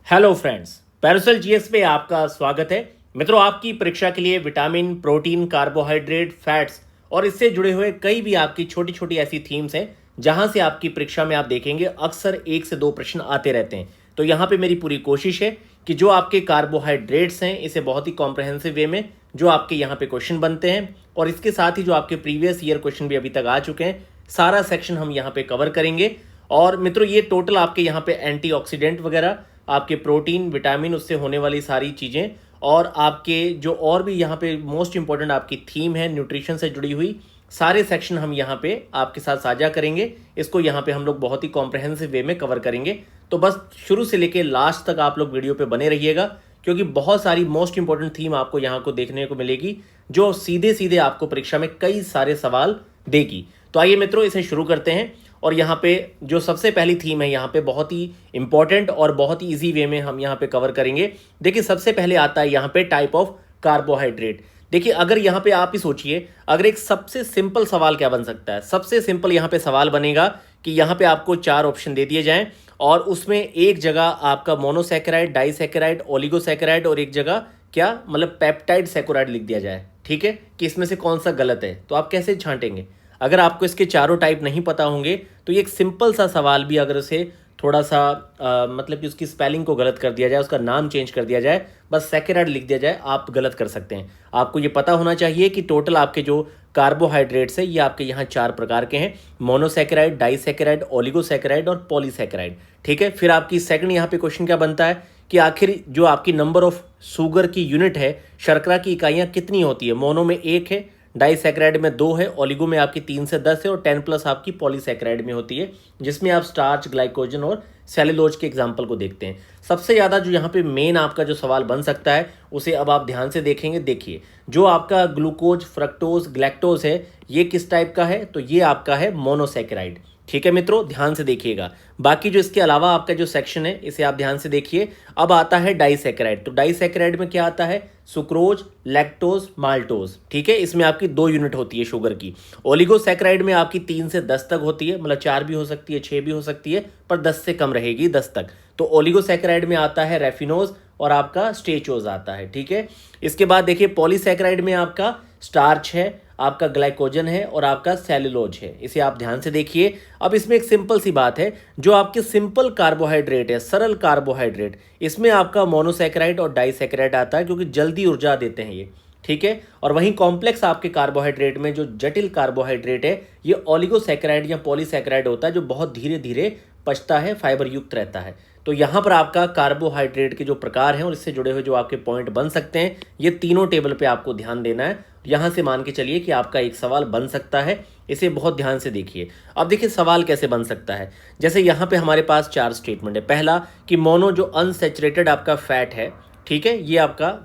Hello friends, Paracel GS पे आपका स्वागत है। मित्रों, आपकी परीक्षा के लिए विटामिन, प्रोटीन, कार्बोहाइड्रेट, फैट्स और इससे जुड़े हुए कई भी आपकी छोटी छोटी ऐसी थीम्स हैं जहां से आपकी परीक्षा में आप देखेंगे अक्सर 1 से 2 प्रश्न आते रहते हैं। तो यहाँ पे मेरी पूरी कोशिश है कि जो आपके कार्बोहाइड्रेट्स हैं इसे बहुत ही कॉम्प्रहेंसिव वे में जो आपके यहाँ पे क्वेश्चन बनते हैं और इसके साथ ही जो आपके प्रीवियस ईयर क्वेश्चन भी अभी तक आ चुके हैं, सारा सेक्शन हम यहाँ पे कवर करेंगे। और मित्रों, ये टोटल आपके यहाँ पे एंटीऑक्सीडेंट वगैरह, आपके प्रोटीन, विटामिन, उससे होने वाली सारी चीज़ें और आपके जो और भी यहाँ पे मोस्ट इंपॉर्टेंट आपकी थीम है न्यूट्रिशन से जुड़ी हुई, सारे सेक्शन हम यहाँ पे आपके साथ साझा करेंगे। इसको यहाँ पे हम लोग बहुत ही कॉम्प्रहेंसिव वे में कवर करेंगे। तो बस शुरू से लेके लास्ट तक आप लोग वीडियो पे बने रहिएगा, क्योंकि बहुत सारी मोस्ट इंपॉर्टेंट थीम आपको यहाँ को देखने को मिलेगी जो सीधे सीधे आपको परीक्षा में कई सारे सवाल देगी। तो आइए मित्रों, इसे शुरू करते हैं। और यहाँ पे जो सबसे पहली थीम है यहाँ पे बहुत ही इंपॉर्टेंट और बहुत ही इजी वे में हम यहाँ पे कवर करेंगे। देखिए, सबसे पहले आता है यहाँ पे टाइप ऑफ कार्बोहाइड्रेट। देखिए, अगर यहाँ पे आप ही सोचिए, अगर एक सबसे सिंपल सवाल क्या बन सकता है। सबसे सिंपल यहाँ पे सवाल बनेगा कि यहाँ पे आपको 4 ऑप्शन दे दिए जाएं और उसमें एक जगह आपका मोनोसैकेराइड, डाइसैकेराइड, ओलिगोसैकेराइड और एक जगह क्या मतलब पेप्टाइड सैकेराइड लिख दिया जाए। ठीक है, कि इसमें से कौन सा गलत है। तो आप कैसे छांटेंगे? अगर आपको इसके चारों टाइप नहीं पता होंगे तो ये एक सिंपल सा सवाल भी अगर उसे थोड़ा सा मतलब कि उसकी स्पेलिंग को गलत कर दिया जाए, उसका नाम चेंज कर दिया जाए, बस सैकेराइड लिख दिया जाए, आप गलत कर सकते हैं। आपको ये पता होना चाहिए कि टोटल आपके जो कार्बोहाइड्रेट्स है ये आपके यहाँ 4 प्रकार के हैं: मोनोसैकेराइड, डाइसैकेराइड, ओलिगोसैकेराइड और पॉलीसैकेराइड। ठीक है, फिर आपकी सेकंड यहाँ पे क्वेश्चन क्या बनता है कि आखिर जो आपकी नंबर ऑफ शुगर की यूनिट है, शर्करा की इकाइयाँ कितनी होती है। मोनो में 1 है, डाइसैकेराइड में 2 है, ओलिगो में आपकी 3 से 10 है और 10+ आपकी पॉलीसैकेराइड में होती है, जिसमें आप स्टार्च, ग्लाइकोजन और सेलुलोज के एग्जाम्पल को देखते हैं। सबसे ज़्यादा जो यहाँ पे मेन आपका जो सवाल बन सकता है उसे अब आप ध्यान से देखेंगे। देखिए, जो आपका ग्लूकोज, फ्रक्टोज, ग्लैक्टोज है ये किस टाइप का है, तो ये आपका है मोनोसैकेराइड। ठीक है मित्रों, ध्यान से देखिएगा। बाकी जो इसके अलावा आपका जो सेक्शन है इसे आप ध्यान से देखिए। अब आता है डाइसैकेराइड। तो डाइसैकेराइड में क्या आता है? Sucrose, lactose, maltose. ठीक है, इसमें आपकी 2 यूनिट होती है शुगर की। ओलिगोसैकेराइड में आपकी 3 से 10 तक होती है, मतलब 4 भी हो सकती है, 6 भी हो सकती है, पर 10 से कम रहेगी, 10 तक। तो ओलिगोसैकेराइड में आता है रेफिनोज और आपका स्टेचोज आता है। ठीक है, इसके बाद देखिए पॉलीसैकेराइड में आपका स्टार्च है, आपका ग्लाइकोजन है और आपका सेलुलोज है। इसे आप ध्यान से देखिए। अब इसमें एक सिंपल सी बात है, जो आपके सिंपल कार्बोहाइड्रेट है, सरल कार्बोहाइड्रेट, इसमें आपका मोनोसैकेराइड और डाइसैकेराइड आता है, क्योंकि जल्दी ऊर्जा देते हैं ये। ठीक है, और वहीं कॉम्प्लेक्स आपके कार्बोहाइड्रेट में जो जटिल कार्बोहाइड्रेट है ये ओलिगोसैकेराइड या पॉलीसैकेराइड होता है, जो बहुत धीरे धीरे पचता है, फाइबर युक्त रहता है। तो यहाँ पर आपका कार्बोहाइड्रेट के जो प्रकार हैं और इससे जुड़े हुए जो आपके पॉइंट बन सकते हैं, ये तीनों टेबल पे आपको ध्यान देना है। यहाँ से मान के चलिए कि आपका एक सवाल बन सकता है, इसे बहुत ध्यान से देखिए। अब देखिए सवाल कैसे बन सकता है। जैसे यहाँ पे हमारे पास 4 स्टेटमेंट है। पहला कि मोनो जो अनसैचुरेटेड आपका फैट है, ठीक है, ये आपका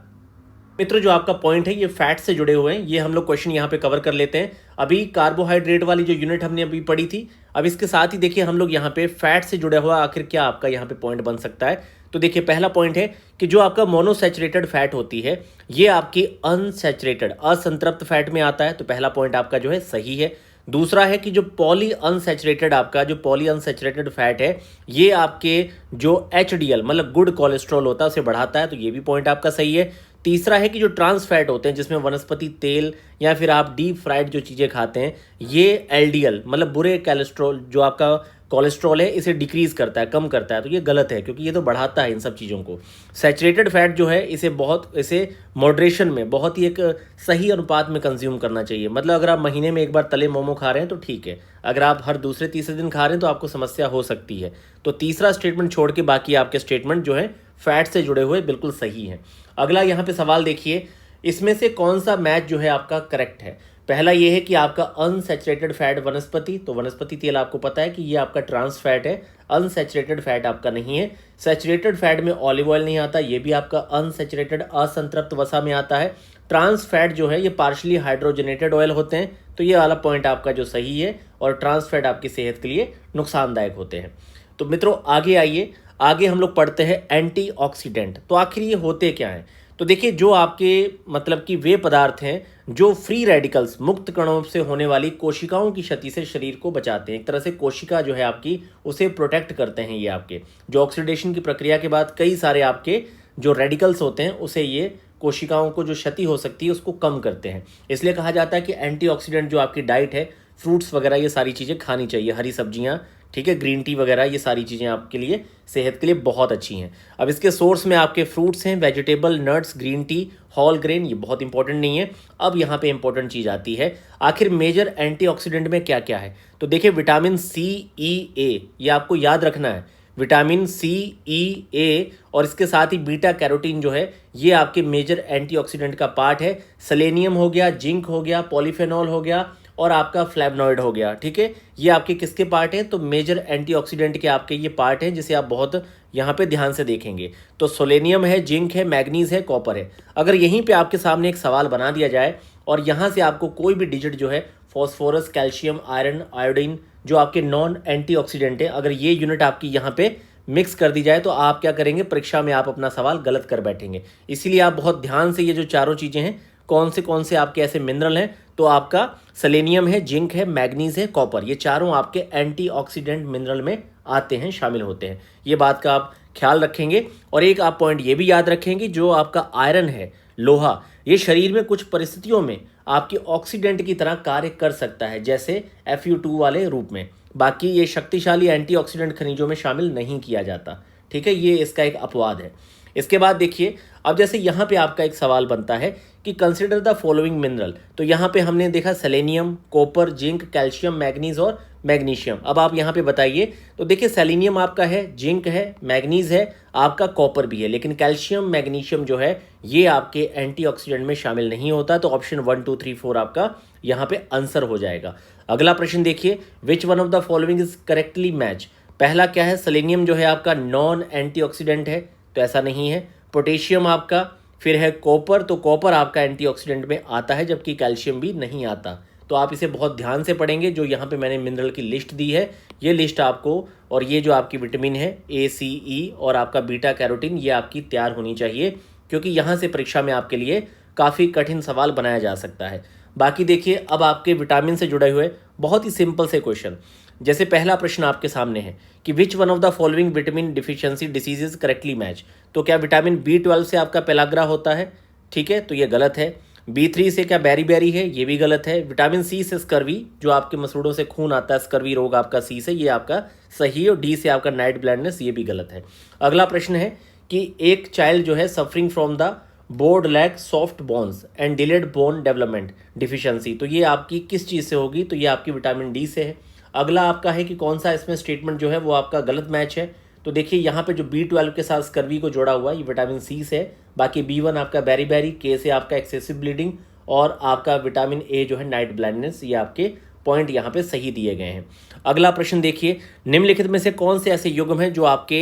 मित्रों जो आपका पॉइंट है ये फैट से जुड़े हुए हैं। ये हम लोग क्वेश्चन यहाँ पे कवर कर लेते हैं। अभी कार्बोहाइड्रेट वाली जो यूनिट हमने अभी पढ़ी थी, अब इसके साथ ही देखिए हम लोग यहाँ पे फैट से जुड़ा हुआ आखिर क्या आपका यहाँ पे पॉइंट बन सकता है। तो देखिए पहला पॉइंट है कि जो आपका मोनोसैचुरेटेड फैट होती है ये आपकी अनसैचुरेटेड, असंतृप्त फैट में आता है। तो पहला पॉइंट आपका जो है सही है। दूसरा है कि जो पॉली अनसैचुरेटेड आपका जो पॉली अनसैचुरेटेड फैट है ये आपके जो एचडीएल मतलब गुड कोलेस्ट्रॉल होता है उसे बढ़ाता है, तो ये भी पॉइंट आपका सही है। तीसरा है कि जो ट्रांस फैट होते हैं जिसमें वनस्पति तेल या फिर आप डीप फ्राइड जो चीज़ें खाते हैं, ये एलडीएल मतलब बुरे कोलेस्ट्रॉल जो आपका कोलेस्ट्रॉल है इसे डिक्रीज करता है, कम करता है। तो ये गलत है, क्योंकि ये तो बढ़ाता है इन सब चीज़ों को। सैचुरेटेड फैट जो है इसे मॉडरेशन में बहुत ही एक सही अनुपात में कंज्यूम करना चाहिए। मतलब अगर आप महीने में एक बार तले मोमो खा रहे हैं तो ठीक है, अगर आप हर दूसरे तीसरे दिन खा रहे हैं तो आपको समस्या हो सकती है। तो तीसरा स्टेटमेंट छोड़ के बाकी आपके स्टेटमेंट जो है फैट से जुड़े हुए बिल्कुल सही हैं। अगला यहाँ पे सवाल देखिए, इसमें से कौन सा मैच जो है आपका करेक्ट है। पहला ये है कि आपका अनसैचुरेटेड फैट वनस्पति, तो वनस्पति तेल आपको पता है कि ये आपका ट्रांस फैट है, अनसैचुरेटेड फैट आपका नहीं है। सैचुरेटेड फैट में ऑलिव ऑयल नहीं आता, ये भी आपका अनसैचुरेटेड असंतृप्त वसा में आता है। ट्रांस फैट जो है ये पार्शली हाइड्रोजनेटेड ऑयल होते हैं, तो ये वाला पॉइंट आपका जो सही है। और ट्रांस फैट आपकी सेहत के लिए नुकसानदायक होते हैं। तो मित्रों आगे आइए, आगे हम लोग पढ़ते हैं एंटीऑक्सीडेंट। तो आखिर ये होते क्या हैं? तो देखिए जो आपके मतलब कि वे पदार्थ हैं जो फ्री रेडिकल्स मुक्त कणों से होने वाली कोशिकाओं की क्षति से शरीर को बचाते हैं। एक तरह से कोशिका जो है आपकी उसे प्रोटेक्ट करते हैं। ये आपके जो ऑक्सीडेशन की प्रक्रिया के बाद कई सारे आपके जो रेडिकल्स होते हैं उसे ये कोशिकाओं को जो क्षति हो सकती है उसको कम करते हैं। इसलिए कहा जाता है कि एंटीऑक्सीडेंट जो आपकी डाइट है, फ्रूट्स वगैरह ये सारी चीज़ें खानी चाहिए, हरी सब्जियाँ, ठीक है, ग्रीन टी वगैरह, ये सारी चीज़ें आपके लिए सेहत के लिए बहुत अच्छी हैं। अब इसके सोर्स में आपके फ्रूट्स हैं, vegetable, nuts, green tea, whole grain, ये बहुत इंपॉर्टेंट नहीं है। अब यहाँ पे इंपॉर्टेंट चीज़ आती है, आखिर मेजर एंटीऑक्सीडेंट में क्या क्या है। तो देखिए विटामिन सी, ई, ए, ये आपको याद रखना है। विटामिन सी, ई, ए और इसके साथ ही बीटा कैरोटीन जो है ये आपके मेजर एंटीऑक्सीडेंट का पार्ट है। सेलेनियम हो गया, जिंक हो गया, पॉलीफेनॉल हो गया और आपका फ्लैवनॉइड हो गया, ठीक है। ये आपके किसके पार्ट हैं, तो मेजर एंटीऑक्सीडेंट के आपके ये पार्ट हैं जिसे आप बहुत यहाँ पे ध्यान से देखेंगे। तो सोलेनियम है, जिंक है, मैग्नीज है, कॉपर है। अगर यहीं पे आपके सामने एक सवाल बना दिया जाए और यहाँ से आपको कोई भी डिजिट जो है फॉस्फोरस, कैल्शियम, आयरन, आयोडीन जो आपके नॉन एंटीऑक्सीडेंट है, अगर ये यूनिट आपकी यहाँ पे मिक्स कर दी जाए तो आप क्या करेंगे, परीक्षा में आप अपना सवाल गलत कर बैठेंगे। इसीलिए आप बहुत ध्यान से ये जो चारों चीज़ें हैं कौन से आपके ऐसे मिनरल हैं, तो आपका सेलेनियम है, जिंक है, मैग्नीज है, कॉपर, ये चारों आपके एंटीऑक्सीडेंट मिनरल में आते हैं, शामिल होते हैं। ये बात का आप ख्याल रखेंगे। और एक आप पॉइंट ये भी याद रखेंगे, जो आपका आयरन है, लोहा, ये शरीर में कुछ परिस्थितियों में आपकी ऑक्सीडेंट की तरह कार्य कर सकता है, जैसे Fu2 वाले रूप में। बाकी ये शक्तिशाली एंटीऑक्सीडेंट खनिजों में शामिल नहीं किया जाता, ठीक है, ये इसका एक अपवाद है। इसके बाद देखिए, अब जैसे यहाँ पे आपका एक सवाल बनता है कि कंसिडर द फॉलोइंग मिनरल, तो यहाँ पे हमने देखा selenium, copper, zinc, calcium, manganese और मैग्नीशियम। अब आप यहाँ पे बताइए, तो देखिए सेलेनियम आपका है, जिंक है, मैग्नीज है, आपका कॉपर भी है, लेकिन कैल्शियम, मैग्नीशियम जो है ये आपके एंटीऑक्सीडेंट में शामिल नहीं होता। तो ऑप्शन 1, 2, 3, 4 आपका यहाँ पे आंसर हो जाएगा। अगला प्रश्न देखिए, which one of the following is correctly match. पहला क्या है, सेलेनियम जो है आपका नॉन एंटीऑक्सीडेंट है, तो ऐसा नहीं है। पोटेशियम आपका, फिर है कॉपर, तो कॉपर आपका एंटीऑक्सीडेंट में आता है, जबकि कैल्शियम भी नहीं आता। तो आप इसे बहुत ध्यान से पढ़ेंगे। जो यहाँ पे मैंने मिनरल की लिस्ट दी है, ये लिस्ट आपको, और ये जो आपकी विटामिन है ए, सी, ई और आपका बीटा कैरोटीन, ये आपकी तैयार होनी चाहिए, क्योंकि यहाँ से परीक्षा में आपके लिए काफ़ी कठिन सवाल बनाया जा सकता है। बाकी देखिए, अब आपके विटामिन से जुड़े हुए बहुत ही सिंपल से क्वेश्चन, जैसे पहला प्रश्न आपके सामने है कि which one of the following vitamin deficiency diseases correctly match. तो क्या विटामिन B12 से आपका पेलाग्रा होता है, ठीक है, तो ये गलत है। B3 से क्या बेरी है, ये भी गलत है। विटामिन C से स्कर्वी, जो आपके मसूड़ों से खून आता है, स्कर्वी रोग आपका C से, ये आपका सही है। और D से आपका नाइट ब्लाइंडनेस, ये भी गलत है। अगला प्रश्न है कि एक चाइल्ड जो है suffering from the board lack soft bones and delayed bone development deficiency, तो ये आपकी किस चीज़ से होगी, तो ये आपकी विटामिन D से है। अगला आपका है कि कौन सा इसमें स्टेटमेंट जो है वो आपका गलत मैच है। तो देखिए यहाँ पे जो B12 के साथ स्कर्वी को जोड़ा हुआ है, ये विटामिन C से है। बाकी B1 आपका बेरी, K से आपका एक्सेसिव ब्लीडिंग और आपका विटामिन A जो है नाइट ब्लाइंडनेस, ये आपके पॉइंट यहाँ पे सही दिए गए हैं। अगला प्रश्न देखिए, निम्नलिखित में से कौन से ऐसे युग्म हैं जो आपके,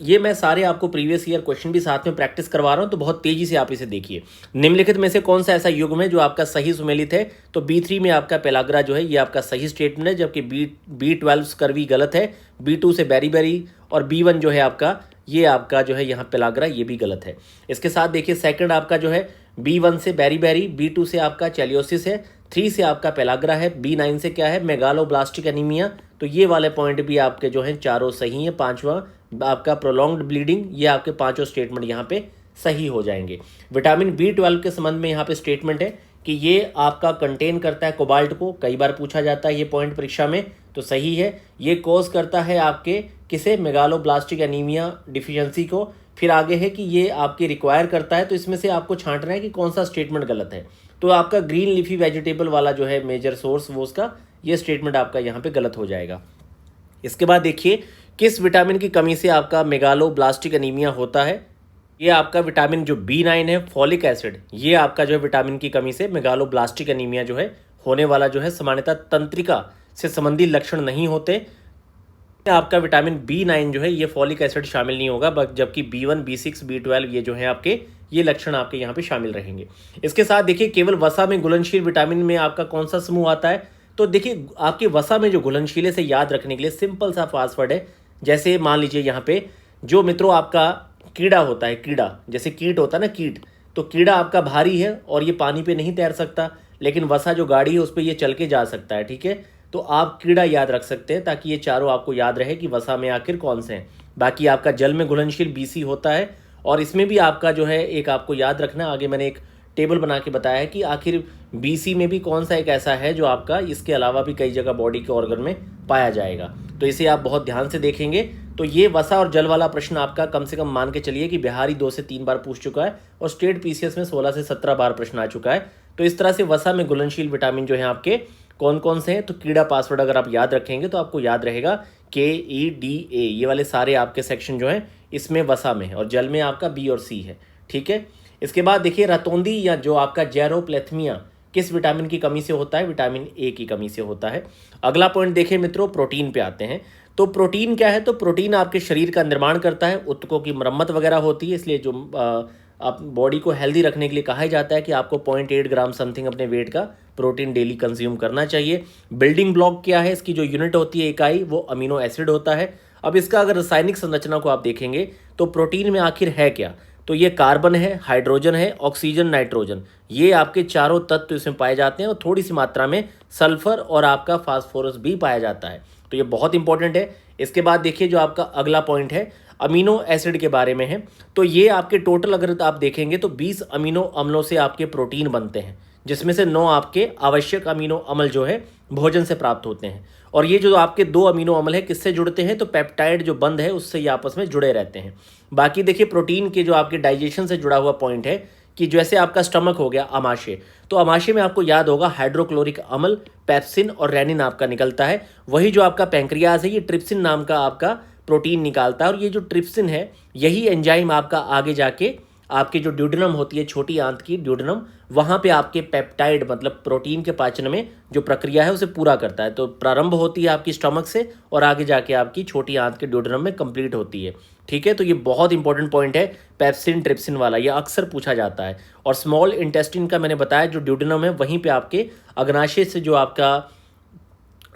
ये मैं सारे आपको प्रीवियस ईयर क्वेश्चन भी साथ में प्रैक्टिस करवा रहा हूँ, तो बहुत तेजी से आप इसे देखिए। निम्नलिखित में से कौन सा ऐसा युग्म है जो आपका सही सुमेलित है। तो B3 में आपका पेलाग्रा जो है ये आपका सही स्टेटमेंट है, जबकि B12 स्कर्वी गलत है। B2 से बेरी और B1 जो है आपका, ये आपका जो है यहाँ पेलाग्रा, ये भी गलत है। इसके साथ देखिए सेकंड आपका जो है B1 से बेरी, B2 से आपका चैलियोसिस है, 3 से आपका पेलाग्रा है, B9 से क्या है, मेगालोब्लास्टिक एनीमिया, तो ये वाले पॉइंट भी आपके जो हैं चारों सही हैं। पांचवा आपका प्रोलॉन्ग्ड ब्लीडिंग, ये आपके पांचों स्टेटमेंट यहाँ पे सही हो जाएंगे। विटामिन B12 के संबंध में यहाँ पे स्टेटमेंट है कि ये आपका कंटेन करता है कोबाल्ट को, कई बार पूछा जाता है ये पॉइंट परीक्षा में, तो सही है। ये कॉज करता है आपके किसे, मेगालोब्लास्टिक एनीमिया डिफिशियंसी को। फिर आगे है कि ये आपके रिक्वायर करता है, तो इसमें से आपको छांटना है कि कौन सा स्टेटमेंट गलत है। तो आपका ग्रीन लीफी वेजिटेबल वाला जो है मेजर सोर्स, वो उसका ये स्टेटमेंट आपका यहाँ पे गलत हो जाएगा। इसके बाद देखिए, किस विटामिन की कमी से आपका मेगालोब्लास्टिक एनीमिया होता है। ये आपका विटामिन जो B9 है, फॉलिक एसिड, ये आपका जो है विटामिन की कमी से मेगालोब्लास्टिक एनीमिया जो है होने वाला जो है, सामान्यतः तंत्रिका से संबंधी लक्षण नहीं होते। आपका विटामिन B9 जो है ये फॉलिक एसिड शामिल नहीं होगा, जबकि B1, B6, B12 ये जो है आपके, ये लक्षण आपके यहाँ पे शामिल रहेंगे। इसके साथ देखिए, केवल वसा में घुलनशील विटामिन में आपका कौन सा समूह आता है। तो देखिए आपके वसा में जो घुलनशील है, से याद रखने के लिए सिंपल सा पासवर्ड है। जैसे मान लीजिए यहाँ पे जो मित्रों आपका कीड़ा होता है, कीड़ा जैसे कीट होता है ना, कीट, तो कीड़ा आपका भारी है और ये पानी पे नहीं तैर सकता, लेकिन वसा जो गाड़ी है उस पर ये चल के जा सकता है, ठीक है। तो आप कीड़ा याद रख सकते हैं ताकि ये चारों आपको याद रहे कि वसा में आखिर कौन से हैं। बाकी आपका जल में घुलनशील बीसी होता है, और इसमें भी आपका जो है एक आपको याद रखना, आगे मैंने एक टेबल बना के बताया है कि आखिर बीसी में भी कौन सा एक ऐसा है जो आपका इसके अलावा भी कई जगह बॉडी के ऑर्गन में पाया जाएगा। तो इसे आप बहुत ध्यान से देखेंगे। तो ये वसा और जल वाला प्रश्न आपका कम से कम मान के चलिए कि बिहारी 2 से 3 बार पूछ चुका है, और स्टेट पीसीएस में 16 से 17 बार प्रश्न आ चुका है। तो इस तरह से वसा में घुलनशील विटामिन जो है आपके कौन कौन से हैं, तो कीड़ा पासवर्ड अगर आप याद रखेंगे तो आपको याद रहेगा KEDA, ये वाले सारे आपके सेक्शन जो हैं इसमें वसा में है, और जल में आपका B और C है, ठीक है। इसके बाद देखिए रतौंधी या जो आपका जेरोप्लेथमिया किस विटामिन की कमी से होता है, विटामिन A की कमी से होता है। अगला पॉइंट देखिए मित्रों, प्रोटीन पे आते हैं। तो प्रोटीन क्या है, तो प्रोटीन आपके शरीर का निर्माण करता है, ऊतकों की मरम्मत वगैरह होती है, इसलिए जो आप बॉडी को हेल्दी रखने के लिए कहा जाता है कि आपको 0.8 ग्राम समथिंग अपने वेट का प्रोटीन डेली कंज्यूम करना चाहिए। बिल्डिंग ब्लॉक क्या है, इसकी जो यूनिट होती है इकाई, वो अमीनो एसिड होता है। अब इसका अगर रासायनिक संरचना को आप देखेंगे तो प्रोटीन में आखिर है क्या, तो ये कार्बन है, हाइड्रोजन है, ऑक्सीजन, नाइट्रोजन, ये आपके चारों तत्व इसमें पाए जाते हैं, और थोड़ी सी मात्रा में सल्फर और आपका फास्फोरस भी पाया जाता है। तो ये बहुत इंपॉर्टेंट है। इसके बाद देखिए जो आपका अगला पॉइंट है अमीनो एसिड के बारे में है। तो ये आपके टोटल अगर आप देखेंगे तो 20 अमीनो अम्लों से आपके प्रोटीन बनते हैं, जिसमें से 9 आपके आवश्यक अमीनो अम्ल जो है भोजन से प्राप्त होते हैं। और ये जो आपके 2 अमीनो अम्ल है किससे जुड़ते हैं, तो पेप्टाइड जो बंध है उससे ये आपस में जुड़े रहते हैं। बाकी देखिए प्रोटीन के जो आपके डाइजेशन से जुड़ा हुआ पॉइंट है कि जैसे आपका स्टमक हो गया अमाशय, तो अमाशय में आपको याद होगा हाइड्रोक्लोरिक अम्ल, पेप्सिन और रेनिन आपका निकलता है। वही जो आपका पैंक्रियाज है ये ट्रिप्सिन नाम का आपका प्रोटीन निकालता है, और ये जो ट्रिप्सिन है यही एंजाइम आपका आगे जाके आपकी जो ड्यूडेनम होती है, छोटी आंत की ड्यूडेनम, वहाँ पे आपके पेप्टाइड मतलब प्रोटीन के पाचन में जो प्रक्रिया है उसे पूरा करता है। तो प्रारंभ होती है आपकी स्टमक से और आगे जाके आपकी छोटी आंत के ड्यूडेनम में कंप्लीट होती है, ठीक है। तो ये बहुत इंपॉर्टेंट पॉइंट है पेप्सिन ट्रिप्सिन वाला, ये अक्सर पूछा जाता है। और स्मॉल इंटेस्टिन का मैंने बताया जो ड्यूडेनम है वहीं पर आपके अग्नाशय से जो आपका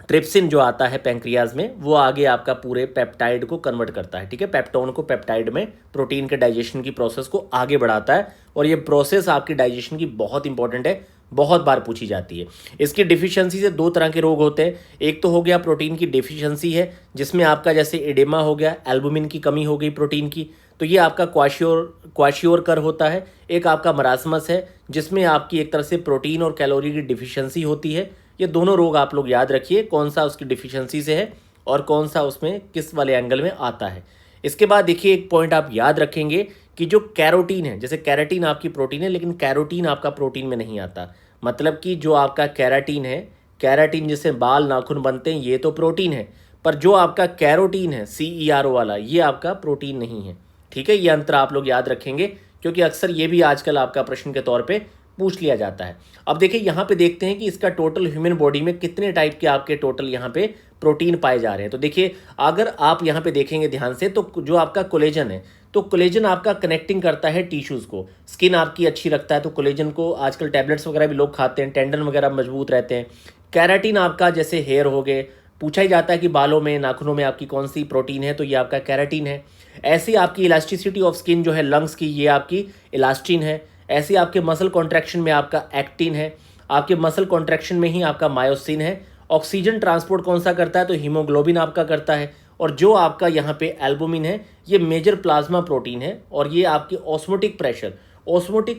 ट्रिप्सिन जो आता है पैंक्रियाज में, वो आगे आपका पूरे पेप्टाइड को कन्वर्ट करता है, ठीक है। पेप्टोन को पेप्टाइड में प्रोटीन के डाइजेशन की प्रोसेस को आगे बढ़ाता है, और ये प्रोसेस आपकी डाइजेशन की बहुत इंपॉर्टेंट है, बहुत बार पूछी जाती है। इसकी डिफिशियंसी से 2 तरह के रोग होते हैं। एक तो हो गया प्रोटीन की डिफिशियंसी है, जिसमें आपका जैसे एडेमा हो गया, एल्बुमिन की कमी हो गई प्रोटीन की, तो ये आपका क्वाशियोर होता है। एक आपका मरासमस है, जिसमें आपकी एक तरह से प्रोटीन और कैलोरी की डिफिशियंसी होती है। ये दोनों रोग आप लोग याद रखिए, कौन सा उसकी डिफिशियंसी से है और कौन सा उसमें किस वाले एंगल में आता है। इसके बाद देखिए एक पॉइंट आप याद रखेंगे कि जो कैरोटीन है, जैसे कैराटीन आपकी प्रोटीन है लेकिन कैरोटीन आपका प्रोटीन में नहीं आता। मतलब कि जो आपका कैराटीन है, कैराटीन जिससे बाल नाखून बनते हैं, ये तो प्रोटीन है, पर जो आपका कैरोटीन है CERO वाला, ये आपका प्रोटीन नहीं है, ठीक है। ये अंतर आप लोग याद रखेंगे, क्योंकि अक्सर ये भी आजकल आपका प्रश्न के तौर पे पूछ लिया जाता है। अब देखिए यहाँ पे देखते हैं कि इसका टोटल ह्यूमन बॉडी में कितने टाइप के आपके टोटल यहाँ पे प्रोटीन पाए जा रहे हैं। तो देखिए अगर आप यहाँ पे देखेंगे ध्यान से, तो जो आपका कोलेजन है, तो कोलेजन आपका कनेक्टिंग करता है टिश्यूज़ को, स्किन आपकी अच्छी रखता है, तो कोलेजन को आजकल टैबलेट्स वगैरह भी लोग खाते हैं, टेंडन वगैरह मजबूत रहते हैं। कैराटीन आपका जैसे हेयर हो गए, पूछा ही जाता है कि बालों में, नाखूनों में आपकी कौन सी प्रोटीन है, तो ये आपका कैराटीन है। ऐसी आपकी इलास्टिसिटी ऑफ स्किन जो है लंग्स की, ये आपकी इलास्टिन है। ऐसे आपके मसल कॉन्ट्रैक्शन में आपका एक्टिन है, आपके मसल कॉन्ट्रैक्शन में ही आपका मायोसिन है। ऑक्सीजन ट्रांसपोर्ट कौन सा करता है, तो हीमोग्लोबिन आपका करता है। और जो आपका यहाँ पे एल्बुमिन है, ये मेजर प्लाज्मा प्रोटीन है, और ये आपकी ऑस्मोटिक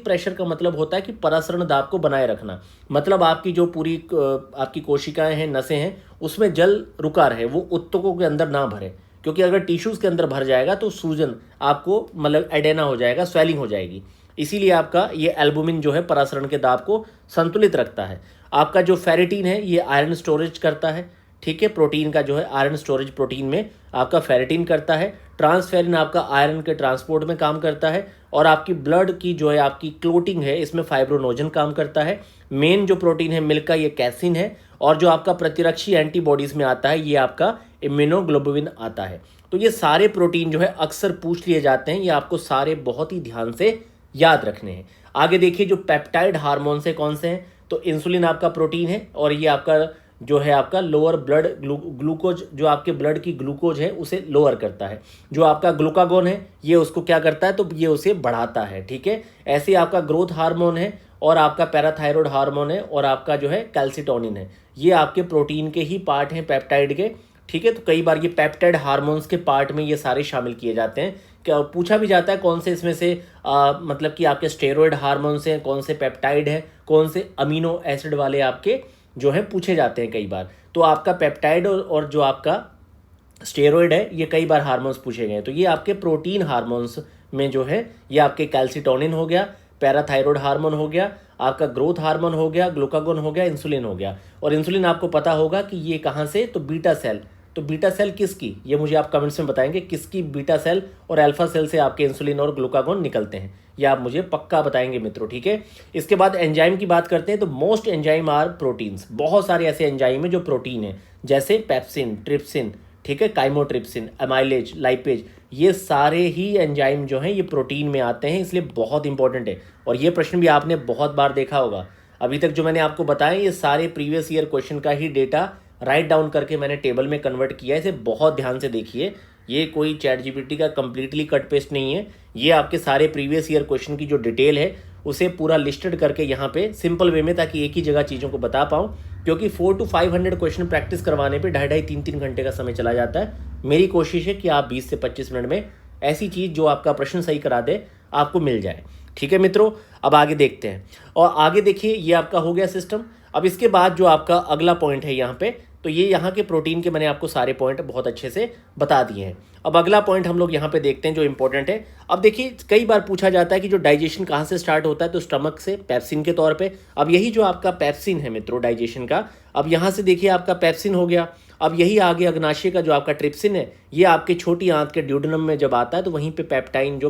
प्रेशर का मतलब होता है कि परासरण दाब को बनाए रखना। मतलब आपकी जो पूरी आपकी कोशिकाएं हैं, नसें हैं, उसमें जल रुका रहे, वो ऊतकों के अंदर ना भरे, क्योंकि अगर टिश्यूज़ के अंदर भर जाएगा तो सूजन आपको मतलब एडेना हो जाएगा, स्वेलिंग हो जाएगी। इसीलिए आपका ये एल्बुमिन जो है परासरण के दाब को संतुलित रखता है। आपका जो फेरिटीन है ये आयरन स्टोरेज करता है, ठीक है। प्रोटीन का जो है आयरन स्टोरेज प्रोटीन में आपका फेरिटीन करता है। ट्रांसफेरिन आपका आयरन के ट्रांसपोर्ट में काम करता है। और आपकी ब्लड की जो है आपकी क्लोटिंग है, इसमें फाइब्रोनोजन काम करता है। मेन जो प्रोटीन है मिल्क का, ये कैसिन है। और जो आपका प्रतिरक्षी एंटीबॉडीज़ में आता है, ये आपका इम्यूनोग्लोबुलिन आता है। तो ये सारे प्रोटीन जो है अक्सर पूछ लिए जाते हैं, ये आपको सारे बहुत ही ध्यान से याद रखने हैं। आगे देखिए जो पेप्टाइड हार्मोन से कौन से हैं, तो इंसुलिन आपका प्रोटीन है, और ये आपका जो है आपका लोअर ब्लड ग्लूकोज, जो आपके ब्लड की ग्लूकोज है उसे लोअर करता है। जो आपका ग्लूकागोन है ये उसको क्या करता है, तो ये उसे बढ़ाता है, ठीक है। ऐसे आपका ग्रोथ हार्मोन है और आपका पैराथायरॉयड हार्मोन है और आपका जो है कैल्सिटोनिन है, ये आपके प्रोटीन के ही पार्ट हैं, पेप्टाइड के, ठीक है। तो कई बार ये पेप्टाइड हार्मोन्स के पार्ट में ये सारे शामिल किए जाते हैं। क्या पूछा भी जाता है कौन से इसमें से मतलब कि आपके स्टेरॉयड हार्मोन्स हैं, कौन से पेप्टाइड हैं, कौन से अमीनो एसिड वाले आपके जो है पूछे जाते हैं कई बार। तो आपका पेप्टाइड और जो आपका स्टेरॉयड है ये कई बार हार्मोन्स पूछे गए। तो ये आपके प्रोटीन हार्मोन्स में जो है ये आपके कैल्सिटोनिन हो गया, पैराथायरॉयड हार्मोन हो गया, आपका ग्रोथ हार्मोन हो गया, ग्लूकागोन हो गया, इंसुलिन हो गया। और इंसुलिन आपको पता होगा कि ये कहाँ से, तो बीटा सेल। तो बीटा सेल किसकी, ये मुझे आप कमेंट्स में बताएंगे, किसकी बीटा सेल और अल्फा सेल से आपके इंसुलिन और ग्लूकागोन निकलते हैं, ये आप मुझे पक्का बताएंगे मित्रों, ठीक है। इसके बाद एंजाइम की बात करते हैं। तो मोस्ट एंजाइम आर प्रोटीन्स, बहुत सारे ऐसे एंजाइम है जो प्रोटीन है, जैसे पेप्सिन, ट्रिप्सिन, ठीक है, काइमोट्रिप्सिन, अमाइलेज, लाइपेज, ये सारे ही एंजाइम जो हैं ये प्रोटीन में आते हैं, इसलिए बहुत इंपॉर्टेंट है। और ये प्रश्न भी आपने बहुत बार देखा होगा। अभी तक जो मैंने आपको बताया ये सारे प्रीवियस ईयर क्वेश्चन का ही डेटा राइट डाउन करके मैंने टेबल में कन्वर्ट किया है, इसे बहुत ध्यान से देखिए। ये कोई चैट जीपीटी का कंप्लीटली कट पेस्ट नहीं है, ये आपके सारे प्रीवियस ईयर क्वेश्चन की जो डिटेल है उसे पूरा लिस्टेड करके यहाँ पे सिंपल वे में, ताकि एक ही जगह चीज़ों को बता पाऊँ, क्योंकि 400 to 500 क्वेश्चन प्रैक्टिस करवाने पे 2.5-3 घंटे का समय चला जाता है। मेरी कोशिश है कि आप 20 से 25 मिनट में ऐसी चीज़ जो आपका प्रश्न सही करा दे आपको मिल जाए, ठीक है मित्रों। अब आगे देखते हैं, और आगे देखिए ये आपका हो गया सिस्टम। अब इसके बाद जो आपका अगला पॉइंट है यहाँ पे, तो ये यहाँ के प्रोटीन के मैंने आपको सारे पॉइंट बहुत अच्छे से बता दिए हैं। अब अगला पॉइंट हम लोग यहाँ पे देखते हैं जो इंपॉर्टेंट है। अब देखिए कई बार पूछा जाता है कि जो डाइजेशन कहाँ से स्टार्ट होता है, तो स्टमक से, पेप्सिन के तौर पे। अब यही जो आपका पेप्सिन है मित्रों डाइजेशन का, अब यहाँ से देखिए आपका पेप्सिन हो गया। अब यही आगे अग्नाशय का जो आपका ट्रिप्सिन है ये आपके छोटी आंत के ड्यूडेनम में जब आता है तो वहीं पे पेप्टाइन जो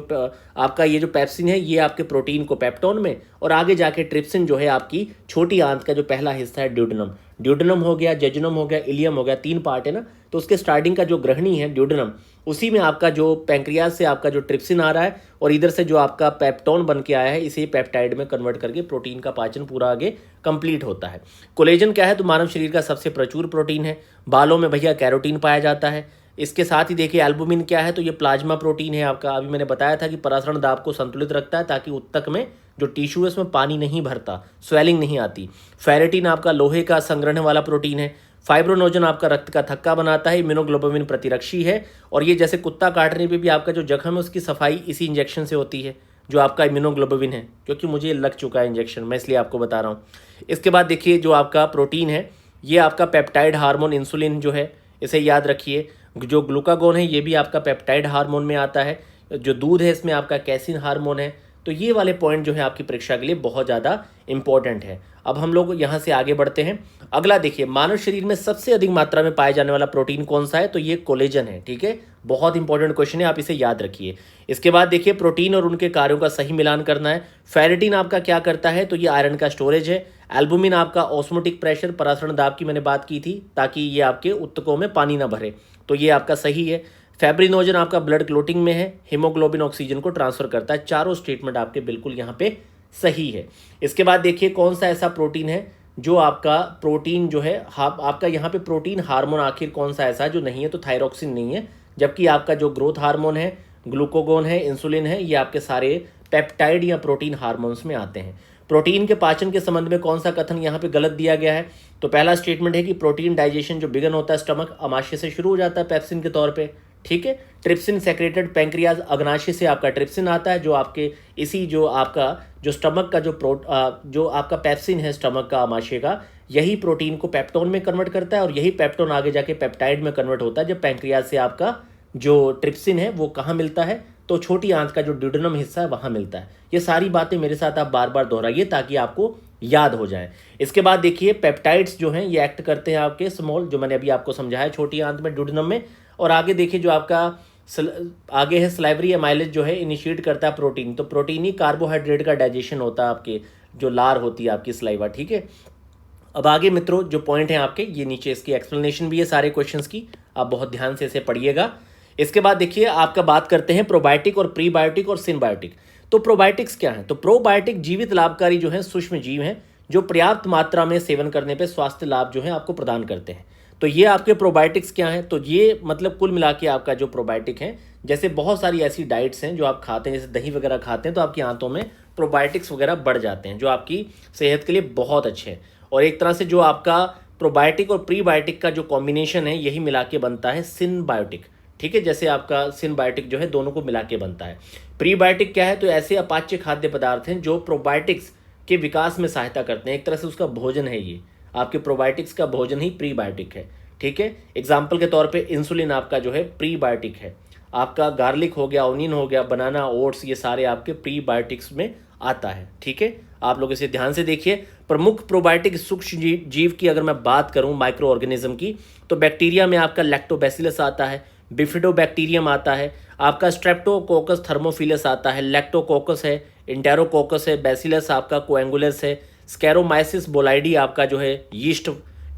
आपका ये जो पेप्सिन है ये आपके प्रोटीन को पेप्टोन में, और आगे जाके ट्रिप्सिन जो है आपकी छोटी आंत का जो पहला हिस्सा है ड्यूडेनम, ड्यूडेनम हो गया, जेजुनम हो गया, इलियम हो गया, 3 पार्ट है ना। तो उसके स्टार्टिंग का जो ग्रहणी है ड्यूडेनम, उसी में आपका जो पैंक्रियाज से आपका जो ट्रिप्सिन आ रहा है और इधर से जो आपका पेप्टोन बन के आया है, इसे पेप्टाइड में कन्वर्ट करके प्रोटीन का पाचन पूरा आगे कंप्लीट होता है। कोलेजन क्या है, तो मानव शरीर का सबसे प्रचुर प्रोटीन है। बालों में भैया कैरोटीन पाया जाता है। इसके साथ ही देखिए एल्बुमिन क्या है, तो ये प्लाज्मा प्रोटीन है आपका। अभी मैंने बताया था कि परासरण दाब को संतुलित रखता है ताकि उत्तक में जो टिश्यू है उसमें पानी नहीं भरता, स्वेलिंग नहीं आती। फेरेटिन आपका लोहे का संग्रहण वाला प्रोटीन है। फाइब्रोनोजन आपका रक्त का थक्का बनाता है। इम्यूनोग्लोबुलिन प्रतिरक्षी है, और ये जैसे कुत्ता काटने पे भी आपका जो जख्म है उसकी सफाई इसी इंजेक्शन से होती है, जो आपका इम्यूनोग्लोबुलिन है, क्योंकि मुझे लग चुका है इंजेक्शन, मैं इसलिए आपको बता रहा हूँ। इसके बाद देखिए जो आपका प्रोटीन है ये आपका पेप्टाइड हार्मोन इंसुलिन जो है, इसे याद रखिए। जो ग्लूकागोन है ये भी आपका पेप्टाइड हार्मोन में आता है। जो दूध है इसमें आपका कैसिन हार्मोन है। तो ये वाले पॉइंट जो है आपकी परीक्षा के लिए बहुत ज़्यादा इंपॉर्टेंट है। अब हम लोग यहाँ से आगे बढ़ते हैं। अगला देखिए, मानव शरीर में सबसे अधिक मात्रा में पाया जाने वाला प्रोटीन कौन सा है, तो ये कोलेजन है, ठीक है। बहुत इंपॉर्टेंट क्वेश्चन है, आप इसे याद रखिए। इसके बाद देखिए प्रोटीन और उनके कार्यों का सही मिलान करना है। फेरेटिन आपका क्या करता है, तो ये आयरन का स्टोरेज है। एल्बुमिन आपका ऑस्मोटिक प्रेशर, परासरण दाब की मैंने बात की थी, ताकि ये आपके उत्तकों में पानी ना भरे, तो ये आपका सही है। फैब्रिनोजन आपका ब्लड क्लोटिंग में है। हीमोग्लोबिन ऑक्सीजन को ट्रांसफर करता है। चारों स्टेटमेंट आपके बिल्कुल यहाँ पे सही है। इसके बाद देखिए कौन सा ऐसा प्रोटीन है जो आपका प्रोटीन जो है आपका यहाँ पे प्रोटीन हार्मोन आखिर कौन सा ऐसा जो नहीं है, तो थायरोक्सिन नहीं है। जबकि आपका जो ग्रोथ हार्मोन है, ग्लूकागोन है, इंसुलिन है, ये आपके सारे पेप्टाइड या प्रोटीन हार्मोन्स में आते हैं। प्रोटीन के पाचन के संबंध में कौन सा कथन यहाँ पे गलत दिया गया है, तो पहला स्टेटमेंट है कि प्रोटीन डाइजेशन जो बिगन होता है स्टमक अमाशय से शुरू हो जाता है पेप्सिन के तौर पे, ठीक है। ट्रिप्सिन सेक्रेटेड पैंक्रियाज अग्नाशय से आपका ट्रिप्सिन आता है, जो आपके इसी जो आपका जो स्टमक का जो आपका पेप्सिन है स्टमक का अमाशय का, यही प्रोटीन को पेप्टोन में कन्वर्ट करता है, और यही पेप्टोन आगे जाके पेप्टाइड में कन्वर्ट होता है। जब पैंक्रियाज से आपका जो ट्रिप्सिन है वो कहाँ मिलता है, तो छोटी आंत का जो ड्यूडेनम हिस्सा है वहाँ मिलता है। ये सारी बातें मेरे साथ आप बार बार दोहराइए ताकि आपको याद हो जाए। इसके बाद देखिए पेप्टाइड्स जो हैं ये एक्ट करते हैं आपके स्मॉल, जो मैंने अभी आपको समझाया, छोटी आंत में ड्यूडेनम में। और आगे देखिए जो आपका आगे है स्लाइवरी एमाइलेज जो है इनिशिएट करता है प्रोटीन, तो प्रोटीन ही कार्बोहाइड्रेट का डाइजेशन होता है आपके जो लार होती है आपकी स्लाइवा, ठीक है। अब आगे मित्रों जो पॉइंट हैं आपके, ये नीचे इसकी एक्सप्लेनेशन भी है सारे क्वेश्चंस की, आप बहुत ध्यान से इसे पढ़िएगा। इसके बाद देखिए आपका बात करते हैं प्रोबायोटिक और प्रीबायोटिक और सिनबायोटिक। तो प्रोबायोटिक्स क्या है, तो प्रोबायोटिक जीवित लाभकारी जो है सूक्ष्म जीव हैं जो पर्याप्त मात्रा में सेवन करने पे स्वास्थ्य लाभ जो है आपको प्रदान करते हैं। तो ये आपके प्रोबायोटिक्स क्या हैं? तो ये मतलब कुल मिला के आपका जो प्रोबायोटिक है, जैसे बहुत सारी ऐसी डाइट्स हैं जो आप खाते हैं, जैसे दही वगैरह खाते हैं तो आपकी आंतों में प्रोबायोटिक्स वगैरह बढ़ जाते हैं, जो आपकी सेहत के लिए बहुत अच्छे हैं। और एक तरह से जो आपका प्रोबायोटिक और प्रीबायोटिक का जो कॉम्बिनेशन है, यही मिला के बनता है सिनबायोटिक। ठीक है, जैसे आपका सिनबायोटिक जो है दोनों को मिला के बनता है। प्रीबायोटिक क्या है? तो ऐसे अपाच्य खाद्य पदार्थ हैं जो प्रोबायोटिक्स के विकास में सहायता करते हैं। एक तरह से उसका भोजन है, ये आपके प्रोबायोटिक्स का भोजन ही प्रीबायोटिक है। ठीक है, एग्जाम्पल के तौर पे इंसुलिन आपका जो है प्रीबायोटिक है। आपका गार्लिक हो गया, ओनियन हो गया, बनाना, ओट्स, ये सारे आपके प्रीबायोटिक्स में आता है। ठीक है, आप लोग इसे ध्यान से देखिए। प्रमुख प्रोबायोटिक सूक्ष्म जीव की अगर मैं बात करूं, माइक्रो ऑर्गेनिज्म की, तो बैक्टीरिया में आपका लैक्टोबैसिलस आता है, बिफिडोबैक्टीरियम आता है, आपका स्ट्रेप्टोकोकस थर्मोफिलस आता है, लैक्टोकोकस है, इंटेरोकोकस है, बैसिलस आपका कोएंगुलस है, स्कैरोमाइसिस बोलाइडी आपका जो है यीस्ट।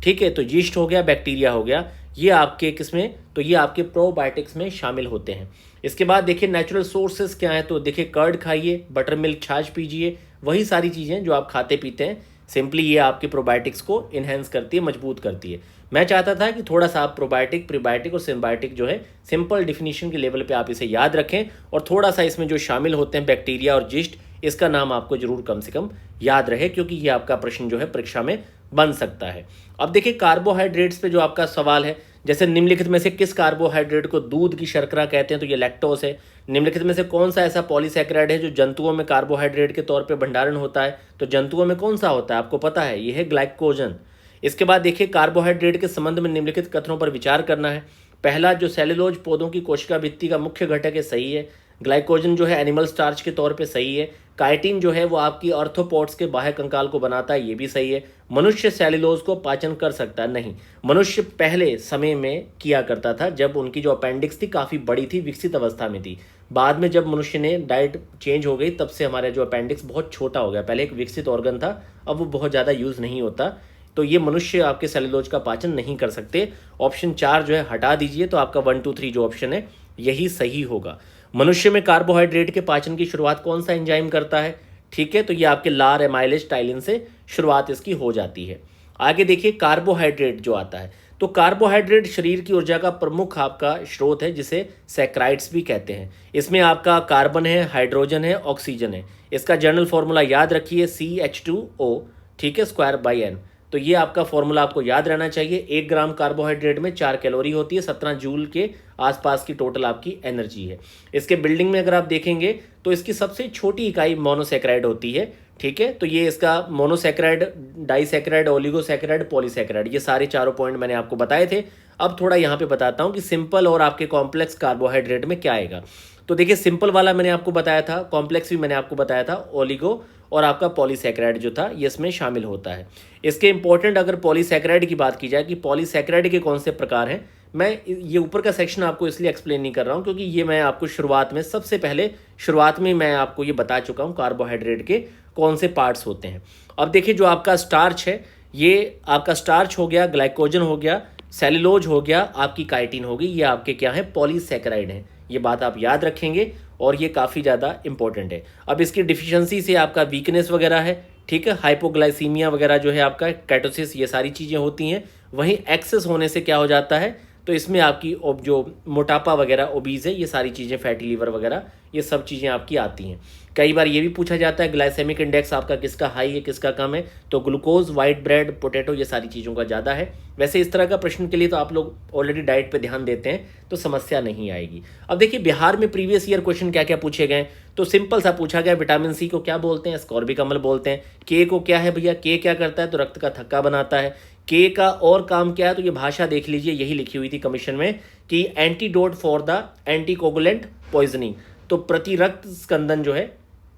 ठीक है, तो यीस्ट हो गया, बैक्टीरिया हो गया, ये आपके किसमें? तो ये आपके प्रोबायोटिक्स में शामिल होते हैं। इसके बाद देखिए नेचुरल सोर्सेज क्या है, तो देखिए कर्ड खाइए, बटर मिल्क छाछ पीजिए, वही सारी चीज़ें जो आप खाते पीते हैं। सिंपली ये आपके प्रोबायोटिक्स को इन्हेंस करती है, मजबूत करती है। मैं चाहता था कि थोड़ा सा आप प्रोबायोटिक, प्रीबायोटिक और सिम्बायोटिक जो है सिंपल डिफिनीशन के लेवल पे आप इसे याद रखें, और थोड़ा सा इसमें जो शामिल होते हैं बैक्टीरिया और यीस्ट, इसका नाम आपको जरूर कम से कम याद रहे, क्योंकि ये आपका प्रश्न जो है परीक्षा में बन सकता है। अब देखिए कार्बोहाइड्रेट्स पे जो आपका सवाल है, जैसे निम्नलिखित में से किस कार्बोहाइड्रेट को दूध की शर्करा कहते हैं? तो ये लैक्टोस है। निम्नलिखित में से कौन सा ऐसा पॉलीसैकेराइड है जो जंतुओं में कार्बोहाइड्रेट के तौर पे भंडारण होता है? तो जंतुओं में कौन सा होता है? आपको पता है, ये है ग्लाइकोजन। इसके बाद देखिए कार्बोहाइड्रेट के संबंध में निम्नलिखित कथनों पर विचार करना है। पहला, जो सेलुलोज पौधों की कोशिका भित्ति का मुख्य घटक है, सही है। ग्लाइकोजन जो है एनिमल स्टार्च के तौर पे सही है। काइटिन जो है वो आपकी आर्थ्रोपोड्स के बाह्य कंकाल को बनाता है, ये भी सही है। मनुष्य सेलुलोज को पाचन कर सकता है? नहीं, मनुष्य पहले समय में किया करता था जब उनकी जो अपेंडिक्स थी काफ़ी बड़ी थी, विकसित अवस्था में थी। बाद में जब मनुष्य ने डाइट चेंज हो गई, तब से हमारा जो अपेंडिक्स बहुत छोटा हो गया। पहले एक विकसित ऑर्गन था, अब वो बहुत ज़्यादा यूज़ नहीं होता। तो ये मनुष्य आपके सेलुलोज का पाचन नहीं कर सकते। ऑप्शन 4 जो है हटा दीजिए, तो आपका 1, 2, 3 जो ऑप्शन है यही सही होगा। मनुष्य में कार्बोहाइड्रेट के पाचन की शुरुआत कौन सा एंजाइम करता है? ठीक है, तो ये आपके लार एमाइलेज टाइलिन से शुरुआत इसकी हो जाती है। आगे देखिए कार्बोहाइड्रेट जो आता है, तो कार्बोहाइड्रेट शरीर की ऊर्जा का प्रमुख आपका स्रोत है, जिसे सैकराइड्स भी कहते हैं। इसमें आपका कार्बन है, हाइड्रोजन है, ऑक्सीजन है। इसका जनरल फॉर्मूला याद रखिए, CH2O, ठीक है, स्क्वायर/N। तो ये आपका फॉर्मूला आपको याद रहना चाहिए। 1 ग्राम कार्बोहाइड्रेट में 4 कैलोरी होती है, 17 जूल के आसपास की टोटल आपकी एनर्जी है। इसके बिल्डिंग में अगर आप देखेंगे तो इसकी सबसे छोटी इकाई मोनोसैकेराइड होती है। ठीक है, तो ये इसका मोनोसैकेराइड, डाइसैकेराइड, ओलिगोसैकेराइड, पॉलीसैकेराइड, ये सारे चारों पॉइंट मैंने आपको बताए थे। अब थोड़ा यहाँ पे बताता हूँ कि सिंपल और आपके कॉम्प्लेक्स कार्बोहाइड्रेट में क्या आएगा। तो देखिए सिंपल वाला मैंने आपको बताया था, कॉम्प्लेक्स भी मैंने आपको बताया था, ओलिगो और आपका पॉलीसैकेराइड जो था ये इसमें शामिल होता है। इसके इंपॉर्टेंट अगर पॉलीसैकेराइड की बात की जाए कि पॉलीसैकेराइड के कौन से प्रकार हैं, मैं ये ऊपर का सेक्शन आपको इसलिए एक्सप्लेन नहीं कर रहा हूँ क्योंकि ये मैं आपको शुरुआत में, सबसे पहले शुरुआत में मैं आपको ये बता चुका हूँ कार्बोहाइड्रेट के कौन से पार्ट्स होते हैं। अब देखिए जो आपका स्टार्च है, ये आपका स्टार्च हो गया, ग्लाइकोजन हो गया, सेलुलोज हो गया, आपकी काइटिन होगी, ये आपके क्या है? पॉलीसैकेराइड हैं। ये बात आप याद रखेंगे और ये काफ़ी ज़्यादा इंपॉर्टेंट है। अब इसकी डिफिशियंसी से आपका वीकनेस वगैरह है, ठीक है, हाइपोग्लाइसीमिया वगैरह जो है आपका, कैटोसिस, ये सारी चीज़ें होती हैं। वहीं एक्सेस होने से क्या हो जाता है? तो इसमें आपकी जो मोटापा वगैरह, ओबीज है, ये सारी चीज़ें, फैटी लीवर वगैरह, ये सब चीज़ें आपकी आती हैं। कई बार ये भी पूछा जाता है ग्लाइसेमिक इंडेक्स आपका किसका हाई है, किसका कम है? तो ग्लूकोज, वाइट ब्रेड, पोटैटो, ये सारी चीज़ों का ज़्यादा है। वैसे इस तरह का प्रश्न के लिए तो आप लोग ऑलरेडी डाइट पे ध्यान देते हैं, तो समस्या नहीं आएगी। अब देखिए बिहार में प्रीवियस ईयर क्वेश्चन क्या क्या पूछे गए, तो सिंपल सा पूछा गया, विटामिन सी को क्या बोलते हैं? स्कॉर्बिक अम्ल बोलते हैं। के को क्या है भैया? के क्या करता है? तो रक्त का थक्का बनाता है। के का और काम क्या है? तो ये भाषा देख लीजिए, यही लिखी हुई थी कमीशन में कि antidote for the anticoagulant poisoning, तो प्रति रक्त स्कंदन जो है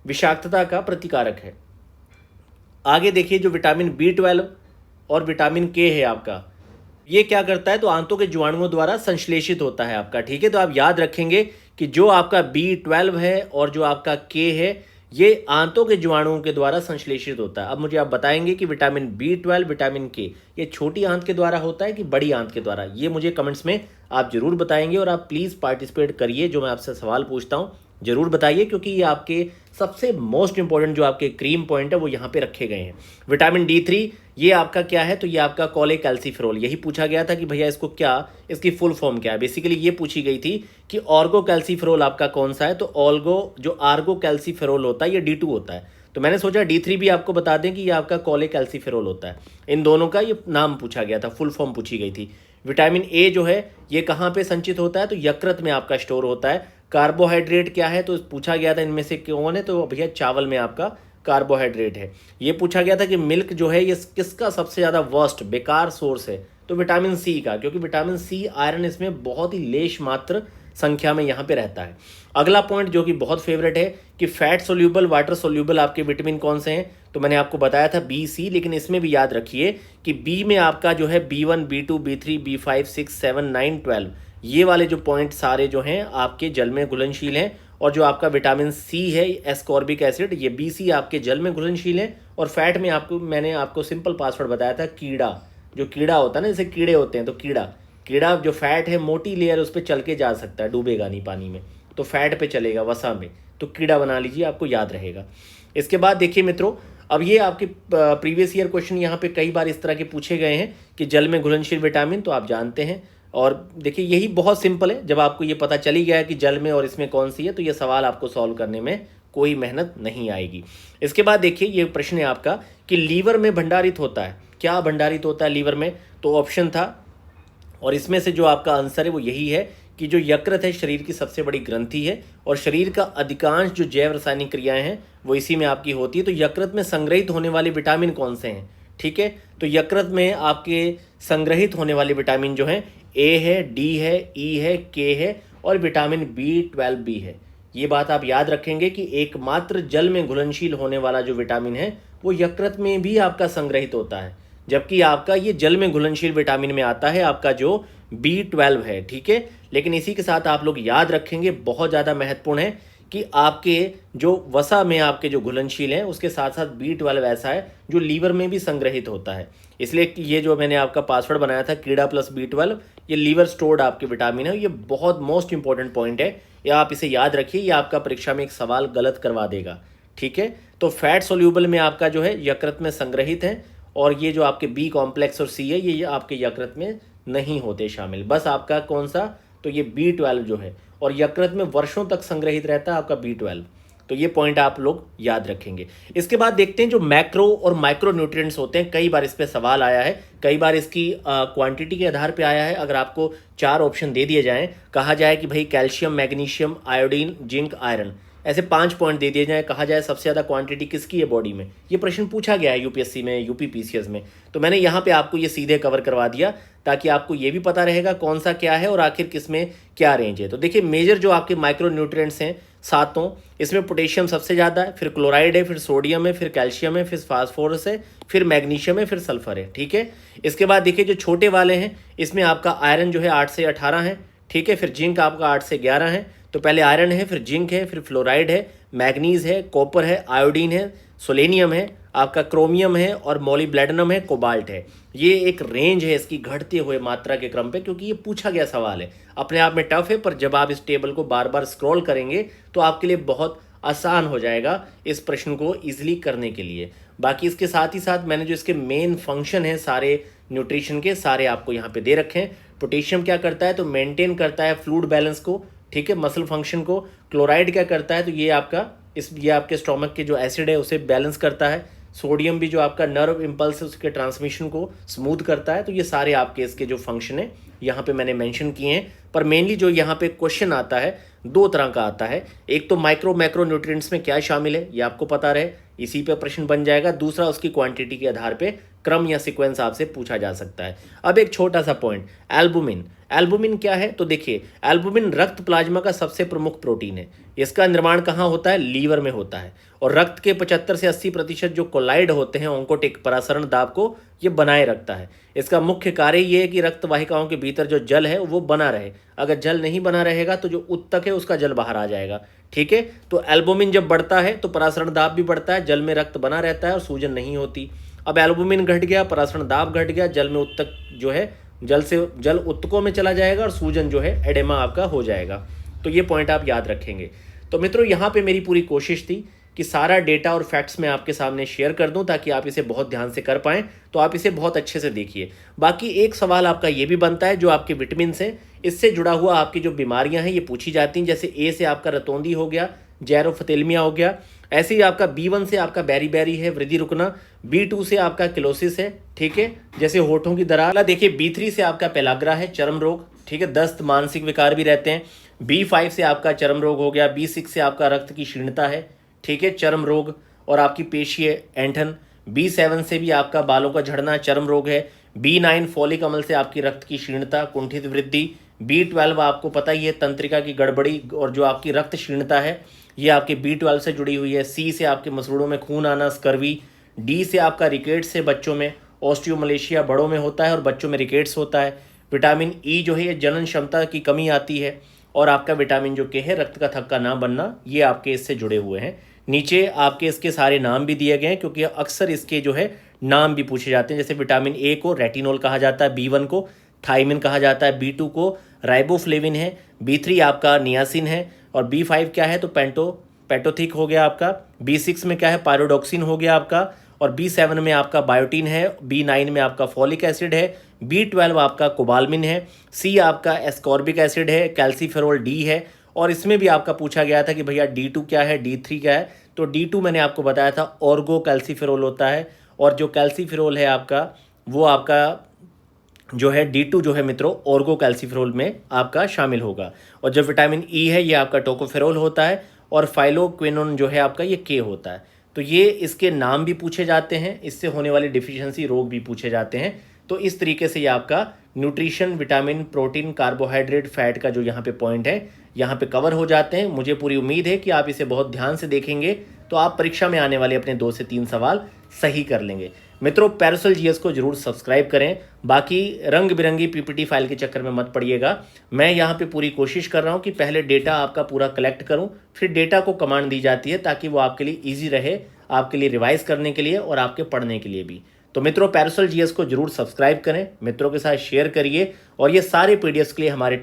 विषाक्तता का प्रतिकारक है। आगे देखिए जो विटामिन B12 और विटामिन के है आपका, ये क्या करता है? तो आंतों के जीवाणुओं द्वारा संश्लेषित होता है आपका। ठीक है, तो आप याद रखेंगे कि जो आपका B12 है और जो आपका के है, ये आंतों के जीवाणुओं के द्वारा संश्लेषित होता है। अब मुझे आप बताएंगे कि विटामिन B12, विटामिन के, ये छोटी आंत के द्वारा होता है कि बड़ी आंत के द्वारा? ये मुझे कमेंट्स में आप जरूर बताएंगे और आप प्लीज़ पार्टिसिपेट करिए। जो मैं आपसे सवाल पूछता हूँ जरूर बताइए, क्योंकि ये आपके सबसे मोस्ट इंपॉर्टेंट जो आपके क्रीम पॉइंट है वो यहाँ पे रखे गए हैं। विटामिन D3 ये आपका क्या है, तो ये आपका कोलेकैल्सिफेरॉल, यही पूछा गया था कि भैया इसको क्या, इसकी फुल फॉर्म क्या है। बेसिकली ये पूछी गई थी कि ऑर्गोकैल्सिफेरॉल आपका कौन सा है, तो जो आर्गोकैल्सिफेरॉल होता है ये D2 होता है। तो मैंने सोचा D3 भी आपको बता दें कि ये आपका कोलेकैल्सिफेरॉल होता है। इन दोनों का ये नाम पूछा गया था, फुल फॉर्म पूछी गई थी। विटामिन ए जो है ये कहाँ पे संचित होता है, तो यकृत में आपका स्टोर होता है। कार्बोहाइड्रेट क्या है, तो पूछा गया था इनमें से कौन है, तो भैया चावल में आपका कार्बोहाइड्रेट है। ये पूछा गया था कि मिल्क जो है ये किसका सबसे ज़्यादा वर्स्ट बेकार सोर्स है, तो विटामिन सी का, क्योंकि विटामिन सी आयरन इसमें बहुत ही लेश मात्र संख्या में यहाँ पे रहता है। अगला पॉइंट जो कि बहुत फेवरेट है कि फैट सोल्यूबल वाटर सोल्यूबल आपके विटामिन कौन से हैं, तो मैंने आपको बताया था B, C, लेकिन इसमें भी याद रखिए कि बी में आपका जो है B1, B2, B3, B5, 6, 7, 9, 12 ये वाले जो पॉइंट सारे जो हैं आपके जल में घुलनशील हैं। और जो आपका विटामिन सी है एस्कॉर्बिक एसिड, ये BC आपके जल में घुलनशील है। और फैट में मैंने आपको सिंपल पासवर्ड बताया था, कीड़ा, जो कीड़ा होता है ना, जैसे कीड़े होते हैं, तो कीड़ा जो फैट है मोटी लेयर उस पर चल के जा सकता है, डूबेगा नहीं पानी में, तो फैट पे चलेगा वसा में, तो कीड़ा बना लीजिए, आपको याद रहेगा। इसके बाद देखिए मित्रों, अब ये आपके प्रीवियस ईयर क्वेश्चन यहाँ पे कई बार इस तरह के पूछे गए हैं कि जल में घुलनशील विटामिन, तो आप जानते हैं। और देखिए यही बहुत सिंपल है, जब आपको ये पता चली गया है कि जल में और इसमें कौन सी है, तो ये सवाल आपको सॉल्व करने में कोई मेहनत नहीं आएगी। इसके बाद देखिए ये प्रश्न है आपका कि लीवर में भंडारित होता है, क्या भंडारित होता है लीवर में, तो ऑप्शन था, और इसमें से जो आपका आंसर है वो यही है कि जो यकृत है शरीर की सबसे बड़ी ग्रंथि है, और शरीर का अधिकांश जो जैव रासायनिक क्रियाएं हैं वो इसी में आपकी होती है। तो यकृत में संग्रहित होने वाले विटामिन कौन से हैं, ठीक है, तो यकृत में आपके संग्रहित होने वाले विटामिन जो हैं A है, D है, E है, K है, और विटामिन B12 भी है। ये बात आप याद रखेंगे कि एकमात्र जल में घुलनशील होने वाला जो विटामिन है वो यकृत में भी आपका संग्रहित होता है, जबकि आपका ये जल में घुलनशील विटामिन में आता है आपका जो B12 है, ठीक है। लेकिन इसी के साथ आप लोग याद रखेंगे, बहुत ज़्यादा महत्वपूर्ण है कि आपके जो वसा में आपके जो घुलनशील हैं उसके साथ साथ B12 ऐसा है जो लीवर में भी संग्रहित होता है। इसलिए ये जो मैंने आपका पासवर्ड बनाया था कीड़ा प्लस B12, ये लीवर स्टोर्ड आपके विटामिन है। ये बहुत मोस्ट इंपॉर्टेंट पॉइंट है, या आप इसे याद रखिए, ये आपका परीक्षा में एक सवाल गलत करवा देगा, ठीक है। तो फैट सोल्यूबल में आपका जो है यकृत में संग्रहित है, और ये जो आपके B कॉम्प्लेक्स और C है ये आपके यकृत में नहीं होते शामिल। बस आपका कौन सा, तो ये B12 जो है, और यकृत में वर्षों तक संग्रहित रहता है आपका B12। तो ये पॉइंट आप लोग याद रखेंगे। इसके बाद देखते हैं जो मैक्रो और माइक्रो न्यूट्रिएंट्स होते हैं, कई बार इस पे सवाल आया है, कई बार इसकी क्वांटिटी के आधार पे आया है। अगर आपको 4 ऑप्शन दे दिए जाएं, कहा जाए कि भाई calcium, magnesium, iodine, zinc, iron, ऐसे 5 पॉइंट दे दिए जाए, कहा जाए सबसे ज़्यादा क्वांटिटी किसकी है बॉडी में, ये प्रश्न पूछा गया है यूपीएससी में, यूपी पीसीएस में। तो मैंने यहाँ पे आपको ये सीधे कवर करवा दिया ताकि आपको ये भी पता रहेगा कौन सा क्या है और आखिर किस में क्या रेंज है। तो देखिए मेजर जो आपके माइक्रो न्यूट्रिएंट्स हैं 7, इसमें पोटेशियम सबसे ज़्यादा है, फिर क्लोराइड है, फिर सोडियम है, फिर कैल्शियम है, फिर फास्फोरस है, फिर मैग्नीशियम है, फिर सल्फर है, ठीक है। इसके बाद देखिए जो छोटे वाले हैं इसमें आपका आयरन जो है 8 से 18 है, ठीक है। फिर जिंक आपका 8 से 11 है। तो पहले आयरन है, फिर जिंक है, फिर फ्लोराइड है, मैग्नीज है, कॉपर है, आयोडीन है, सोलेनियम है, आपका क्रोमियम है, और मोलिब्लेडनम है, कोबाल्ट है। ये एक रेंज है इसकी घटते हुए मात्रा के क्रम पे, क्योंकि ये पूछा गया सवाल है, अपने आप में टफ है, पर जब आप इस टेबल को बार बार स्क्रॉल करेंगे तो आपके लिए बहुत आसान हो जाएगा इस प्रश्न को ईजिली करने के लिए। बाकी इसके साथ ही साथ मैंने जो इसके मेन फंक्शन है सारे न्यूट्रिशन के सारे आपको यहाँ पे दे रखे हैं। पोटेशियम क्या करता है, तो मेंटेन करता है फ्लूइड बैलेंस को, ठीक है, मसल फंक्शन को। क्लोराइड क्या करता है, तो ये आपके स्टोमक के जो एसिड है उसे बैलेंस करता है। सोडियम भी जो आपका नर्व इम्पल्स है उसके ट्रांसमिशन को स्मूथ करता है। तो ये सारे आपके इसके जो फंक्शन है यहाँ पे मैंने मेंशन किए हैं। पर मेनली जो यहाँ पे क्वेश्चन आता है 2 तरह का आता है, एक तो माइक्रो मैक्रो न्यूट्रिएंट्स में क्या शामिल है ये आपको पता रहे, इसी पे प्रश्न बन जाएगा। दूसरा उसकी क्वांटिटी के आधार पे क्रम या सीक्वेंस आपसे पूछा जा सकता है। अब एक छोटा सा पॉइंट, एल्बुमिन क्या है, तो देखिए एल्बुमिन रक्त प्लाज्मा का सबसे प्रमुख प्रोटीन है। इसका निर्माण कहाँ होता है, लीवर में होता है। और रक्त के 75 से 80% जो कोलाइड होते हैं ऑन्कोटिक परासरण दाब को ये बनाए रखता है। इसका मुख्य कार्य ये है कि रक्त वाहिकाओं के भीतर जो जल है वो बना रहे। अगर जल नहीं बना रहेगा तो जो उत्तक है उसका जल बाहर आ जाएगा, ठीक है। तो एल्बुमिन जब बढ़ता है तो परासरण दाब भी बढ़ता है, जल में रक्त बना रहता है और सूजन नहीं होती। अब एल्बुमिन घट गया, परासरण दाब घट गया, जल में उत्तक जो है जल उत्तकों में चला जाएगा और सूजन जो है एडेमा आपका हो जाएगा। तो ये पॉइंट आप याद रखेंगे। तो मित्रों यहाँ पे मेरी पूरी कोशिश थी कि सारा डेटा और फैक्ट्स मैं आपके सामने शेयर कर दूं ताकि आप इसे बहुत ध्यान से कर पाएं, तो आप इसे बहुत अच्छे से देखिए। बाकी एक सवाल आपका ये भी बनता है, जो आपके विटामिन हैं इससे जुड़ा हुआ आपकी जो बीमारियां हैं ये पूछी जाती हैं। जैसे ए से आपका रतौंधी हो गया, जैरोफथेलमिया हो गया। ऐसे ही आपका B1 से आपका बैरी है, वृद्धि रुकना। B2 से आपका किलोसिस है, ठीक है, जैसे होठों की दरार। देखिए B3 से आपका पेलाग्रा है, चर्म रोग, ठीक है, दस्त, मानसिक विकार भी रहते हैं। B5 से आपका चर्म रोग हो गया। B6 से आपका रक्त की क्षीणता है, ठीक है, चर्म रोग और आपकी पेशीय ऐंठन। B7 से भी आपका बालों का झड़ना, चर्म रोग है। B9 फॉलिक अम्ल से आपकी रक्त की क्षीणता, कुंठित वृद्धि। B12 आपको पता ही है, तंत्रिका की गड़बड़ी और जो आपकी रक्त क्षीणता है ये आपके B12 से जुड़ी हुई है। C से आपके मसरूड़ों में खून आना, स्कर्वी। D से आपका रिकेट्स है, बच्चों में ऑस्टियोमलेशिया बड़ों में होता है और बच्चों में रिकेट्स होता है। विटामिन E जो है ये जनन क्षमता की कमी आती है। और आपका विटामिन जो K है, रक्त का थक्का ना बनना, ये आपके इससे जुड़े हुए हैं। नीचे आपके इसके सारे नाम भी दिए गए हैं क्योंकि अक्सर इसके जो है नाम भी पूछे जाते हैं। जैसे विटामिन A को रेटिनोल कहा जाता है, B1 को थाइमिन कहा जाता है, B2 को राइबोफ्लेविन है, B3 आपका नियासिन है और B5 क्या है तो पेटोथिक हो गया आपका। B6 में क्या है, पायरोडॉक्सिन हो गया आपका। और B7 में आपका बायोटीन है। B9 में आपका फॉलिक एसिड है। B12 आपका कोबालमिन है। C आपका एस्कॉर्बिक एसिड है। कैल्सीफेरोल D है। और इसमें भी आपका पूछा गया था कि भैया D2 क्या है, D3 क्या है। तो D2 मैंने आपको बताया था ऑर्गो कैल्सीफेरोल होता है। और जो कैल्सीफेरोल है आपका, वो आपका जो है D2 जो है मित्रों ऑर्गो कैल्सीफेरोल में आपका शामिल होगा। और जो विटामिन E है ये आपका टोकोफेरोल होता है। और फाइलोक्विनोन जो है आपका ये K होता है। तो ये इसके नाम भी पूछे जाते हैं, इससे होने वाली डिफिशियंसी रोग भी पूछे जाते हैं। तो इस तरीके से ये आपका nutrition, vitamin, protein, carbohydrate, fat का जो यहाँ पे पॉइंट है यहाँ पे कवर हो जाते हैं। मुझे पूरी उम्मीद है कि आप इसे बहुत ध्यान से देखेंगे तो आप परीक्षा में आने वाले अपने 2 से 3 सवाल सही कर लेंगे। मित्रों पैरासोल जीएस को जरूर सब्सक्राइब करें। बाकी रंग बिरंगी पीपीटी फाइल के चक्कर में मत पड़िएगा। मैं यहाँ पे पूरी कोशिश कर रहा हूँ कि पहले डेटा आपका पूरा कलेक्ट करूँ, फिर डेटा को कमांड दी जाती है ताकि वो आपके लिए ईजी रहे, आपके लिए रिवाइज करने के लिए और आपके पढ़ने के लिए भी। तो मित्रों पैरासोल जीएस को जरूर सब्सक्राइब करें, मित्रों के साथ शेयर करिए और ये सारे पीडीएफ्स के लिए हमारे